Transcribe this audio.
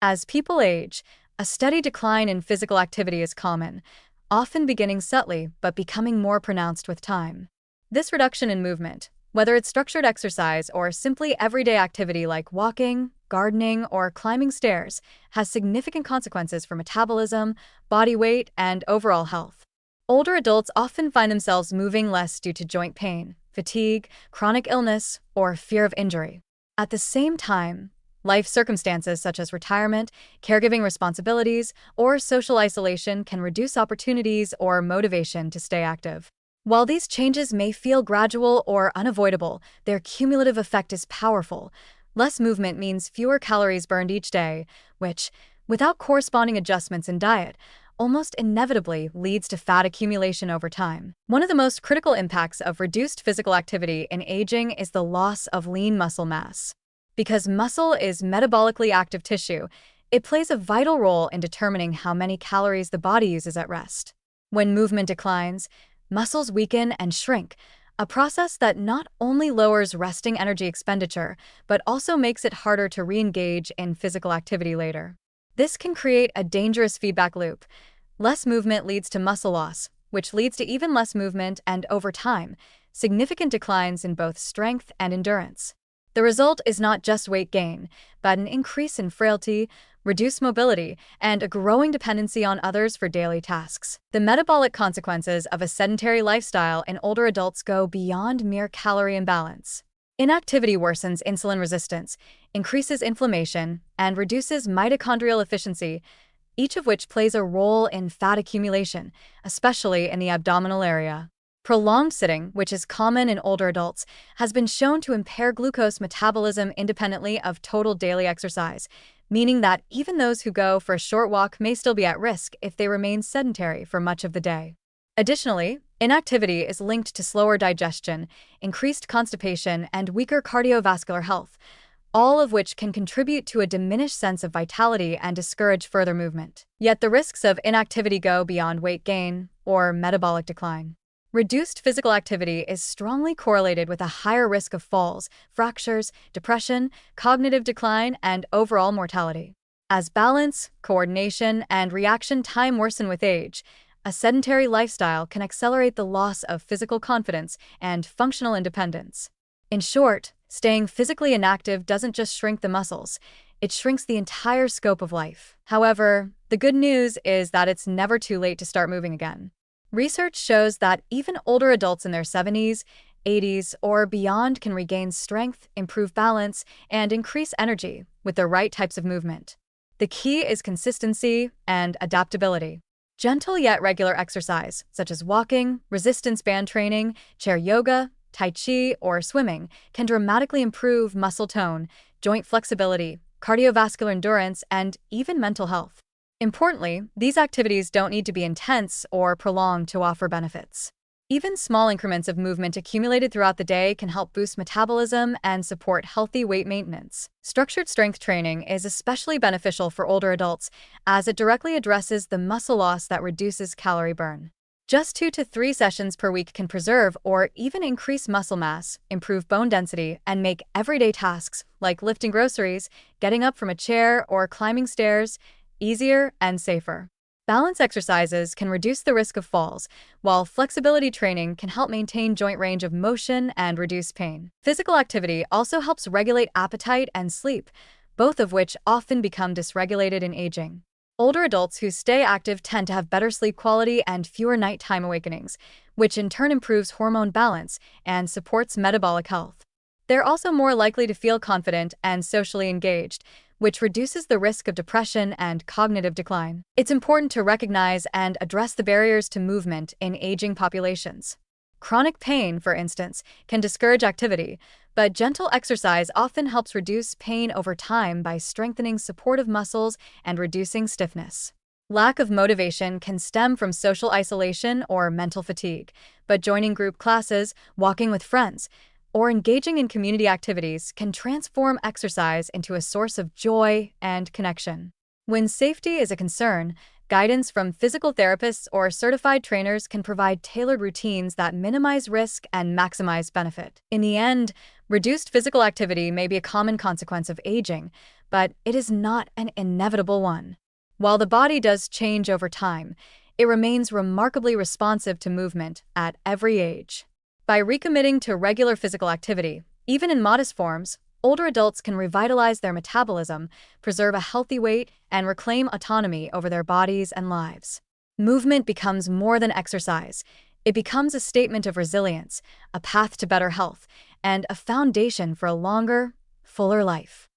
As people age, a steady decline in physical activity is common, often beginning subtly but becoming more pronounced with time. This reduction in movement, whether it's structured exercise or simply everyday activity like walking, gardening, or climbing stairs, has significant consequences for metabolism, body weight, and overall health. Older adults often find themselves moving less due to joint pain, fatigue, chronic illness, or fear of injury. At the same time, life circumstances such as retirement, caregiving responsibilities, or social isolation can reduce opportunities or motivation to stay active. While these changes may feel gradual or unavoidable, their cumulative effect is powerful. Less movement means fewer calories burned each day, which, without corresponding adjustments in diet, almost inevitably leads to fat accumulation over time. One of the most critical impacts of reduced physical activity in aging is the loss of lean muscle mass. Because muscle is metabolically active tissue, it plays a vital role in determining how many calories the body uses at rest. When movement declines, muscles weaken and shrink, a process that not only lowers resting energy expenditure, but also makes it harder to re-engage in physical activity later. This can create a dangerous feedback loop. Less movement leads to muscle loss, which leads to even less movement and, over time, significant declines in both strength and endurance. The result is not just weight gain, but an increase in frailty, reduced mobility, and a growing dependency on others for daily tasks. The metabolic consequences of a sedentary lifestyle in older adults go beyond mere calorie imbalance. Inactivity worsens insulin resistance, increases inflammation, and reduces mitochondrial efficiency, each of which plays a role in fat accumulation, especially in the abdominal area. Prolonged sitting, which is common in older adults, has been shown to impair glucose metabolism independently of total daily exercise, meaning that even those who go for a short walk may still be at risk if they remain sedentary for much of the day. Additionally, inactivity is linked to slower digestion, increased constipation, and weaker cardiovascular health, all of which can contribute to a diminished sense of vitality and discourage further movement. Yet the risks of inactivity go beyond weight gain or metabolic decline. Reduced physical activity is strongly correlated with a higher risk of falls, fractures, depression, cognitive decline, and overall mortality. As balance, coordination, and reaction time worsen with age, a sedentary lifestyle can accelerate the loss of physical confidence and functional independence. In short, staying physically inactive doesn't just shrink the muscles, it shrinks the entire scope of life. However, the good news is that it's never too late to start moving again. Research shows that even older adults in their 70s, 80s, or beyond can regain strength, improve balance, and increase energy with the right types of movement. The key is consistency and adaptability. Gentle yet regular exercise, such as walking, resistance band training, chair yoga, tai chi, or swimming, can dramatically improve muscle tone, joint flexibility, cardiovascular endurance, and even mental health. Importantly, these activities don't need to be intense or prolonged to offer benefits. Even small increments of movement accumulated throughout the day can help boost metabolism and support healthy weight maintenance. Structured strength training is especially beneficial for older adults as it directly addresses the muscle loss that reduces calorie burn. Just 2 to 3 sessions per week can preserve or even increase muscle mass, improve bone density, and make everyday tasks like lifting groceries, getting up from a chair, or climbing stairs easier and safer. Balance exercises can reduce the risk of falls, while flexibility training can help maintain joint range of motion and reduce pain. Physical activity also helps regulate appetite and sleep, both of which often become dysregulated in aging. Older adults who stay active tend to have better sleep quality and fewer nighttime awakenings, which in turn improves hormone balance and supports metabolic health. They're also more likely to feel confident and socially engaged, which reduces the risk of depression and cognitive decline. It's important to recognize and address the barriers to movement in aging populations. Chronic pain, for instance, can discourage activity, but gentle exercise often helps reduce pain over time by strengthening supportive muscles and reducing stiffness. Lack of motivation can stem from social isolation or mental fatigue, but joining group classes, walking with friends, or engaging in community activities can transform exercise into a source of joy and connection. When safety is a concern, guidance from physical therapists or certified trainers can provide tailored routines that minimize risk and maximize benefit. In the end, Reduced physical activity may be a common consequence of aging, but it is not an inevitable one. While the body does change over time, it remains remarkably responsive to movement at every age. By recommitting to regular physical activity, even in modest forms, older adults can revitalize their metabolism, preserve a healthy weight, and reclaim autonomy over their bodies and lives. Movement becomes more than exercise. It becomes a statement of resilience, a path to better health, and a foundation for a longer, fuller life.